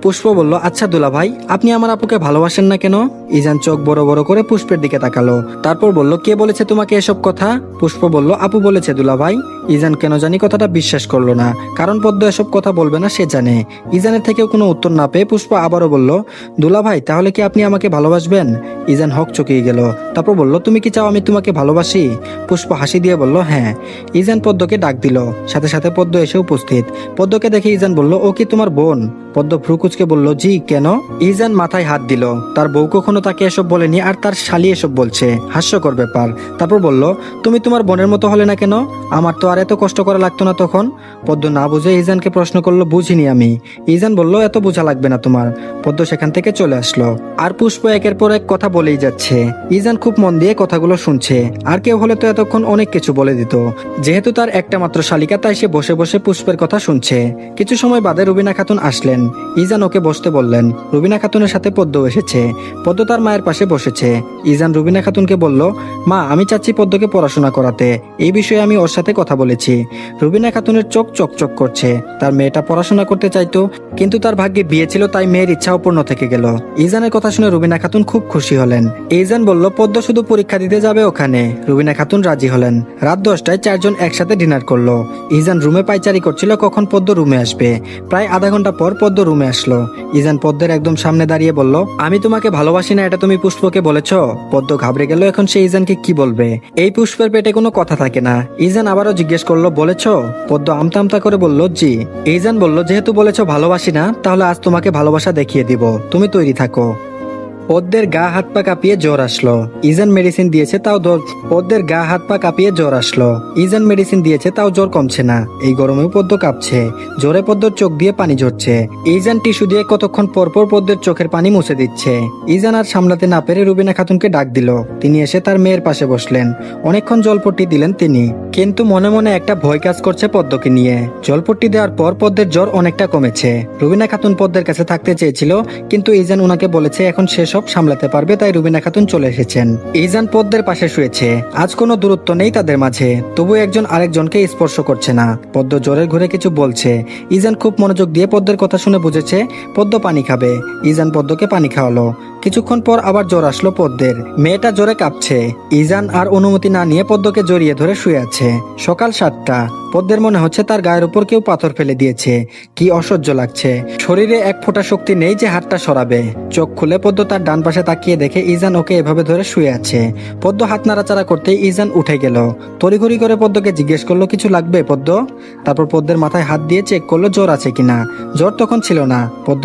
পুষ্প বলল, আচ্ছা দুলা ভাই, আপনি আমার আপুকে ভালোবাসেন না কেন? ইজান চোখ বড় বড় করে পুষ্পের দিকে তাকালো, তারপর বলল, কে বলেছে তোমাকে এসব কথা? পুষ্প বলল, আপু বলেছে দুলা ভাই। ইজান কেন জানি কথাটা বিশ্বাস করলো না, কারণ পদ্ম এসব কথা বলবে না সে জানে। ইজানের থেকেও কোনো উত্তর না পেয়ে পুষ্প আবারও বলল, দুলা ভাই, তাহলে কি আপনি আমাকে ভালোবাসবেন? ইজান হক চকিয়ে গেল, তারপর বলল, তুমি কি চাও আমি তোমাকে ভালোবাসি? পুষ্প হাসি দিয়ে বলল, হ্যাঁ। ইজান পদ্মকে ডাক দিল, সাথে সাথে পদ্ম এসে উপস্থিত। পদ্মকে দেখে ইজান বলল, ও কি তোমার বোন? পদ্ম ভ্রুকুচকে বলল, জি, কেন? ইজান মাথায় হাত দিল, তার বউ কখনো তাকে এসব বলেনি, আর তার শালি এসব বলছে, হাস্যকর ব্যাপার। তারপর বলল, তুমি তোমার বোনের মতো হলে না কেন? আমার তো আর এত কষ্ট করা লাগতো না তখন। পদ্ম না বুঝে ইজানকে প্রশ্ন করলো, বুঝিনি আমি। ইজান বলল, এত বোঝা লাগবে না তোমার। পদ্ম সেখান থেকে চলে আসলো, আর পুষ্প একের পর এক কথা বলেই যাচ্ছে। ইজান খুব মন দিয়ে কথাগুলো শুনছে, আর কেউ হলে তো এতক্ষণ অনেক কিছু বলে দিত। যেহেতু তার একটা মাত্র শালিকা, তাই সে বসে বসে পুষ্পের কথা শুনছে। কিছু সময় বাদে রুবিনা খাতুন আসলেন। ইজান ওকে বসতে বললেন। রুবিনা খাতুনের সাথে পদ্ম এসেছে। পদ্ম তার মায়ের পাশে বসেছে। ইজান রুবিনা খাতুনকে বলল, মা, আমি চাচ্ছি পদ্মকে পড়াশোনা করাতে, এই বিষয়ে আমি ওর সাথে কথা বলেছি। রুবিনা খাতুনের চোখ চকচক করছে, তার মেয়েটা পড়াশোনা করতে চাইতো, কিন্তু তার ভাগ্যে বিয়ে ছিল, তাই মেয়ের ইচ্ছাও পূর্ণ থেকে গেল। ইজানের কথা শুনে রুবিনা খাতুন খুব খুশি হলেন। ইজান বলল, পদ্ম শুধু পরীক্ষা দিতে যাবে ওখানে। রুবিনা খাতুন রাজি হলেন। রাত 10টায় চারজন একসাথে ডিনার করলো। ইজান রুমে পাইচারি করছিল কখন পদ্ম রুমে আসবে। প্রায় আধা ঘন্টা পর পদ্ম রুমে আসলো। ইজান পদ্মের একদম সামনে দাঁড়িয়ে বলল, আমি তোমাকে ভালোবাসি না, এটা তুমি পুষ্পকে বলেছো? পদ্ম ঘাবড়ে গেল, এখন সে ইজানকে কি বলবে। এই পুষ্পের পেটে কোনো কথা থাকে না। ইজান আবারও জিজ্ঞেস করলো, বলেছো? পদ্ম আমতা আমতা করে বলল, জি। ইজান বলল, যেহেতু বলেছো ভালোবাসি না, তাহলে আজ তোমাকে ভালোবাসা দেখিয়ে দিব, তুমি তৈরি থাকো। পদ্মের গা হাত পা কাঁপিয়ে জ্বর আসলো। ইজান মেডিসিন দিয়েছে, তাও পদ্মের গা হাত পা কাঁপিয়ে জ্বর আসলো। ইজান মেডিসিন দিয়েছে, তাও জ্বর কমছে না। এই গরমেও পদ্ম কাঁপছে, জ্বরে পদ্মর চোখ দিয়ে পানি ঝরছে। ইজান টিস্যু দিয়ে কতক্ষণ পর পর পদ্মের চোখের পানি মুছে দিচ্ছে। ইজান আর সামলাতে না পেরে রুবিনা খাতুনকে ডাক দিল। তিনি এসে তার মেয়ের পাশে বসলেন। অনেকক্ষণ জলপট্টি দিলেন তিনি, কিন্তু মনে মনে একটা ভয় কাজ করছে পদ্মকে নিয়ে। জলপট্টি দেওয়ার পর পদ্মের জ্বর অনেকটা কমেছে। রুবিনা খাতুন পদ্মের কাছে থাকতে চেয়েছিল, কিন্তু ইজান উনাকে বলেছে এখন সে সব সামলাতে পারবে, তাই রুবিনা খাতুন চলে এসেছেন। ইজান পদ্মের পাশে শুয়েছে। আজ কোনো দূরত্ব নেই তাদের মাঝে, তবু একজন আরেকজনকে স্পর্শ করছে না। পদ্ম জ্বরের ঘুরে কিছু বলছে। ইজান খুব মনোযোগ দিয়ে পদ্মের কথা শুনে বুঝেছে পদ্ম পানি খাবে। ইজান পদ্মকে পানি খাওয়ালো। কিছুক্ষণ পর আবার জ্বর আসলো পদ্মের। মেয়েটা জ্বরে কাঁপছে। ইজান আর অনুমতি না নিয়ে পদ্মকে জড়িয়ে ধরে শুয়ে আছে। সকাল 7টা। পদ্মের মনে হচ্ছে তার গায়ের উপর কেউ পাথর ফেলে দিয়েছে। কি অসহ্য লাগছে। শরীরে এক ফোঁটা শক্তি নেই যে হাতটা সরাবে। চোখ খুলে পদ্ম তার ডান পাশে তাকিয়ে দেখে ইজান ওকে এভাবে ধরে শুয়ে আছে। পদ্ম হাত নাড়াচাড়া করতেই ইজান উঠে গেল। তড়িঘড়ি করে পদ্মকে জিজ্ঞেস করলো, কিছু লাগবে পদ্ম? তারপর পদ্মের মাথায় হাত দিয়ে চেক করলো জ্বর আছে কিনা। জ্বর তখন ছিল না। পদ্ম